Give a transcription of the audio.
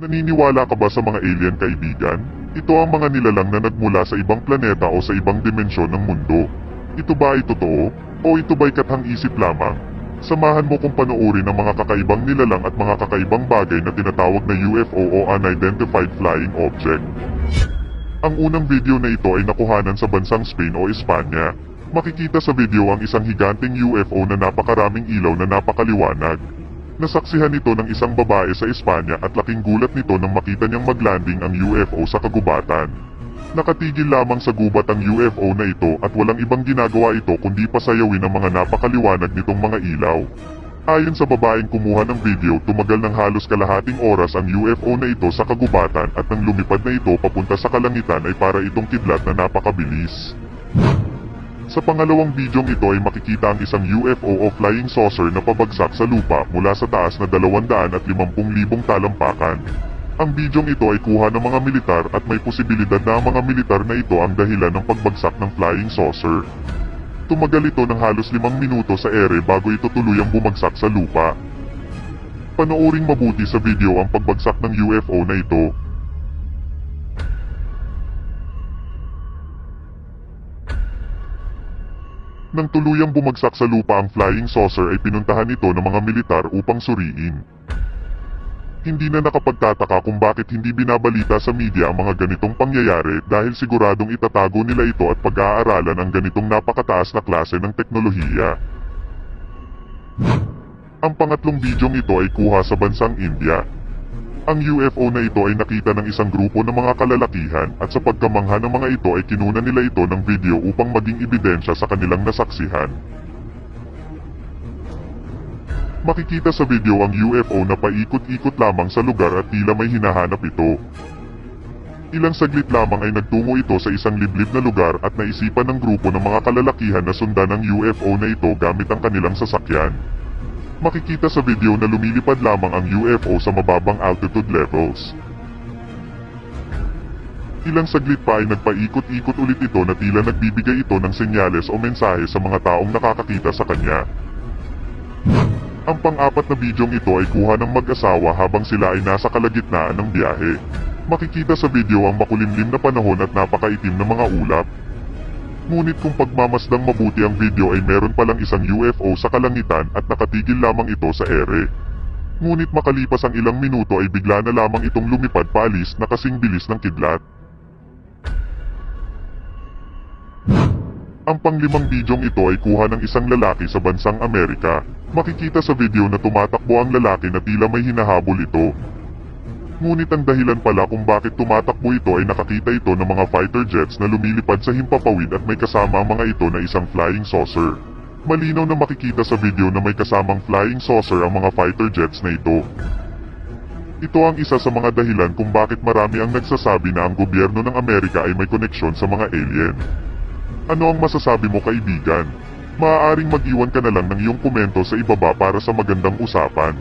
Naniniwala ka ba sa mga alien, kaibigan? Ito ang mga nilalang na nagmula sa ibang planeta o sa ibang dimensyon ng mundo. Ito ba ay totoo? O ito ba'y kathang-isip lamang? Samahan mo kung panoorin ang mga kakaibang nilalang at mga kakaibang bagay na tinatawag na UFO o Unidentified Flying Object. Ang unang video na ito ay nakuhanan sa bansang Spain o Espanya. Makikita sa video ang isang higanting UFO na napakaraming ilaw na napakaliwanag. Nasaksihan ito ng isang babae sa Espanya at laking gulat nito nang makita niyang maglanding ang UFO sa kagubatan. Nakatigil lamang sa gubat ang UFO na ito at walang ibang ginagawa ito kundi pasayawin ang mga napakaliwanag nitong mga ilaw. Ayon sa babaeng kumuha ng video, tumagal ng halos kalahating oras ang UFO na ito sa kagubatan at nang lumipad na ito papunta sa kalangitan ay para itong kidlat na napakabilis. Sa pangalawang bidyong ito ay makikita ang isang UFO o flying saucer na pabagsak sa lupa mula sa taas na 250,000 talampakan. Ang bidyong ito ay kuha ng mga militar at may posibilidad na ang mga militar na ito ang dahilan ng pagbagsak ng flying saucer. Tumagal ito ng halos 5 minuto sa ere bago ito tuluyang bumagsak sa lupa. Panooring mabuti sa video ang pagbagsak ng UFO na ito. Nang tuluyang bumagsak sa lupa ang flying saucer ay pinuntahan ito ng mga militar upang suriin. Hindi na nakapagtataka kung bakit hindi binabalita sa media ang mga ganitong pangyayari dahil siguradong itatago nila ito at pag-aaralan ang ganitong napakataas na klase ng teknolohiya. Ang pangatlong bidyong ito ay kuha sa bansang India. Ang UFO na ito ay nakita ng isang grupo ng mga kalalakihan at sa pagkamangha ng mga ito ay kinuha nila ito ng video upang maging ebidensya sa kanilang nasaksihan. Makikita sa video ang UFO na paikot-ikot lamang sa lugar at tila may hinahanap ito. Ilang saglit lamang ay nagtungo ito sa isang liblib na lugar at naisipan ng grupo ng mga kalalakihan na sundan ang UFO na ito gamit ang kanilang sasakyan. Makikita sa video na lumilipad lamang ang UFO sa mababang altitude levels. Ilang saglit pa ay nagpaikot-ikot ulit ito na tila nagbibigay ito ng senyales o mensahe sa mga taong nakakakita sa kanya. Ang pang-apat na bidyong ito ay kuha ng mag-asawa habang sila ay nasa kalagitnaan ng biyahe. Makikita sa video ang makulimlim na panahon at napakaitim na mga ulap. Ngunit kung pagmamasdang mabuti ang video ay meron palang isang UFO sa kalangitan at nakatigil lamang ito sa ere. Ngunit makalipas ang ilang minuto ay bigla na lamang itong lumipad paalis na kasing bilis ng kidlat. Ang panglimang bidyong ito ay kuha ng isang lalaki sa bansang Amerika. Makikita sa video na tumatakbo ang lalaki na tila may hinahabol ito. Ngunit ang dahilan pala kung bakit tumatakbo ito ay nakakita ito ng mga fighter jets na lumilipad sa himpapawid at may kasama ang mga ito na isang flying saucer. Malinaw na makikita sa video na may kasamang flying saucer ang mga fighter jets na ito. Ito ang isa sa mga dahilan kung bakit marami ang nagsasabi na ang gobyerno ng Amerika ay may koneksyon sa mga alien. Ano ang masasabi mo, kaibigan? Maaaring mag-iwan ka na lang ng iyong komento sa ibaba para sa magandang usapan.